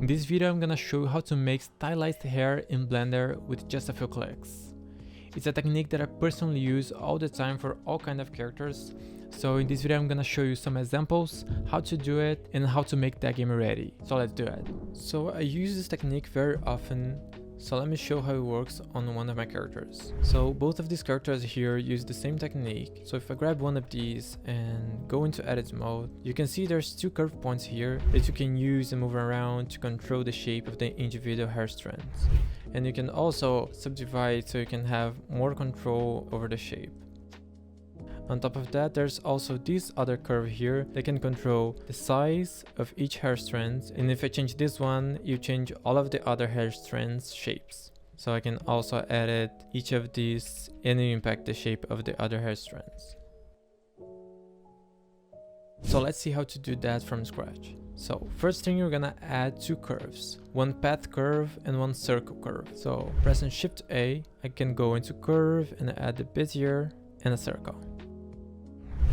this video I'm gonna show you how to make stylized hair in Blender with just a few clicks. It's a technique that I personally use all the time for all kind of characters. So in this video I'm gonna show you some examples, how to do it and how to make that game ready. So let's do it. So I use this technique very often. So let me show how it works on one of my characters. So both of these characters here use the same technique. So if I grab one of these and go into edit mode, you can see there's two curve points here that you can use and move around to control the shape of the individual hair strands. And you can also subdivide so you can have more control over the shape. On top of that, there's also this other curve here that can control the size of each hair strand. And if I change this one, you change all of the other hair strands shapes. So I can also edit each of these and impact the shape of the other hair strands. So let's see how to do that from scratch. So first thing, you're gonna add two curves, one path curve and one circle curve. So pressing Shift A, I can go into curve and add a bezier and a circle.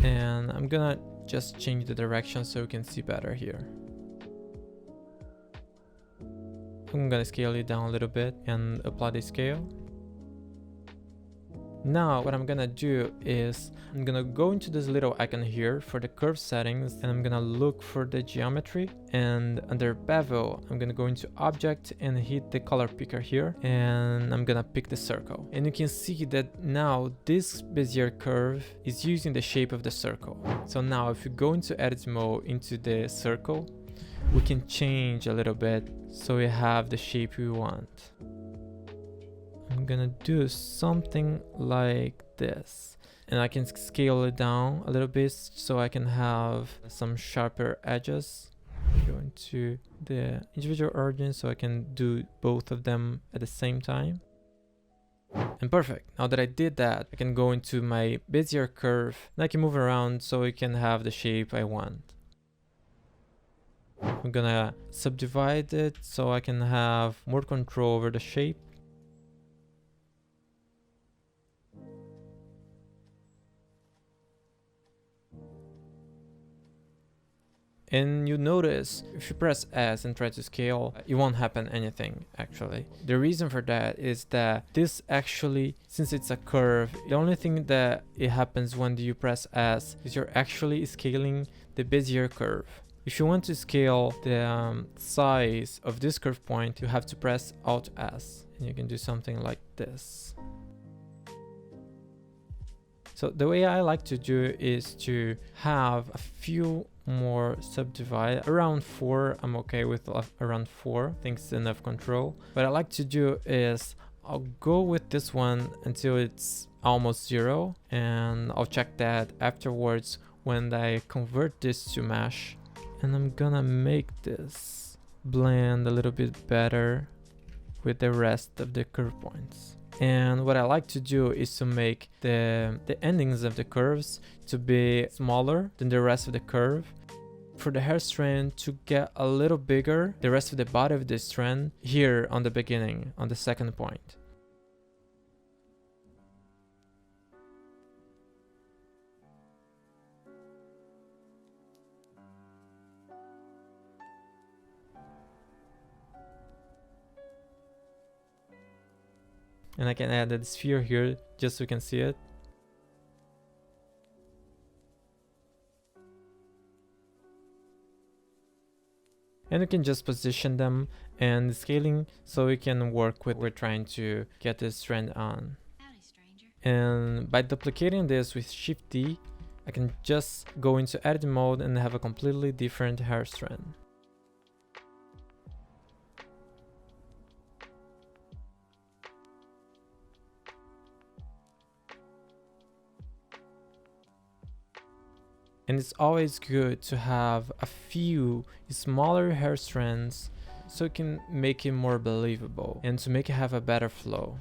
And I'm gonna just change the direction so you can see better here. I'm gonna scale it down a little bit and apply the scale. Now what I'm gonna do is I'm gonna go into this little icon here for the curve settings, and I'm gonna look for the geometry, and under bevel I'm gonna go into object and hit the color picker here, and I'm gonna pick the circle. And you can see that now this bezier curve is using the shape of the circle. So now if you go into edit mode into the circle, we can change a little bit so we have the shape we want. I'm gonna do something like this, and I can scale it down a little bit so I can have some sharper edges. Go into the individual origin so I can do both of them at the same time. And perfect. Now that I did that, I can go into my bezier curve and I can move around so I can have the shape I want. I'm gonna subdivide it so I can have more control over the shape. And you notice if you press S and try to scale, it won't happen anything actually. The reason for that is that this actually, since it's a curve, the only thing that it happens when you press S is you're actually scaling the bezier curve. If you want to scale the size of this curve point, you have to press Alt S, and you can do something like this. So the way I like to do is to have a few more subdivide. Around 4, I'm okay with around 4. I think it's enough control. What I like to do is I'll go with this one until it's almost 0, and I'll check that afterwards when I convert this to mesh. And I'm gonna make this blend a little bit better with the rest of the curve points. And what I like to do is to make the endings of the curves to be smaller than the rest of the curve. For the hair strand to get a little bigger, the rest of the body of the strand here on the beginning, on the second point. And I can add the sphere here just so you can see it. And you can just position them and scaling so we can work with what we're trying to get this strand on. Howdy, stranger. And by duplicating this with Shift D, I can just go into edit mode and have a completely different hair strand. And it's always good to have a few smaller hair strands so it can make it more believable and to make it have a better flow.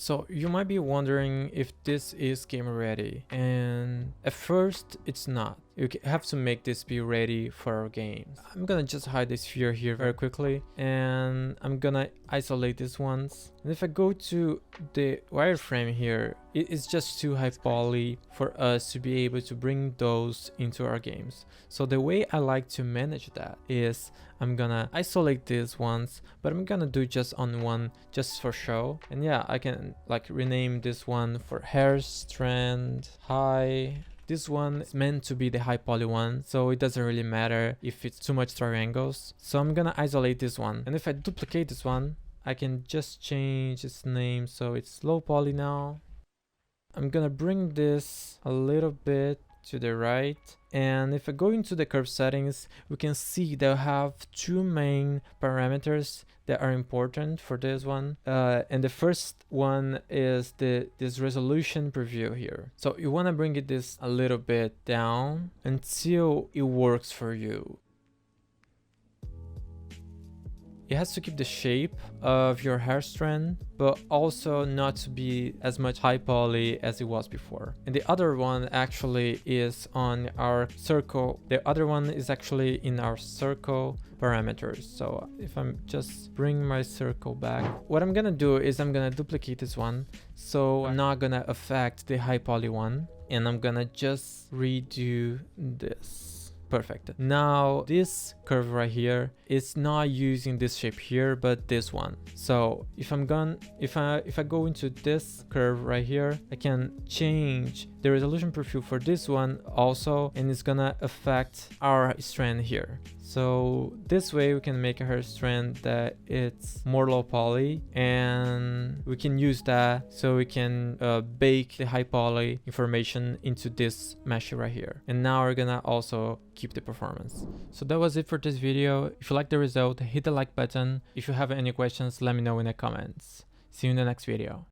So you might be wondering if this is game ready, and at first it's not. You have to make this be ready for our games. I'm gonna just hide this sphere here very quickly, and I'm gonna isolate these ones. And if I go to the wireframe here, it is just too high poly for us to be able to bring those into our games. So the way I like to manage that is I'm gonna isolate these ones, but I'm gonna do just on one just for show. And yeah, I can like rename this one for hair strand high. This one is meant to be the high poly one, so it doesn't really matter if it's too much triangles. So I'm gonna isolate this one, and if I duplicate this one, I can just change its name so it's low poly now. I'm gonna bring this a little bit to the right, and if I go into the curve settings, we can see they have two main parameters that are important for this one, and the first one is this resolution preview here. So you want to bring this a little bit down until it works for you. It has to keep the shape of your hair strand, but also not to be as much high poly as it was before. And the other one actually is on our circle. The other one is actually in our circle parameters. So if I'm just bring my circle back, what I'm gonna do is I'm gonna duplicate this one. So I'm not gonna affect the high poly one, and I'm gonna just redo this. Perfect. Now this curve right here is not using this shape here, but this one. So if I go into this curve right here, I can change the resolution preview for this one also, and it's gonna affect our strand here. So this way we can make a hair strand that it's more low poly, and we can use that so we can bake the high poly information into this mesh right here. And now we're gonna also keep the performance. So that was it for this video. If you like the result, hit the like button. If you have any questions, let me know in the comments. See you in the next video.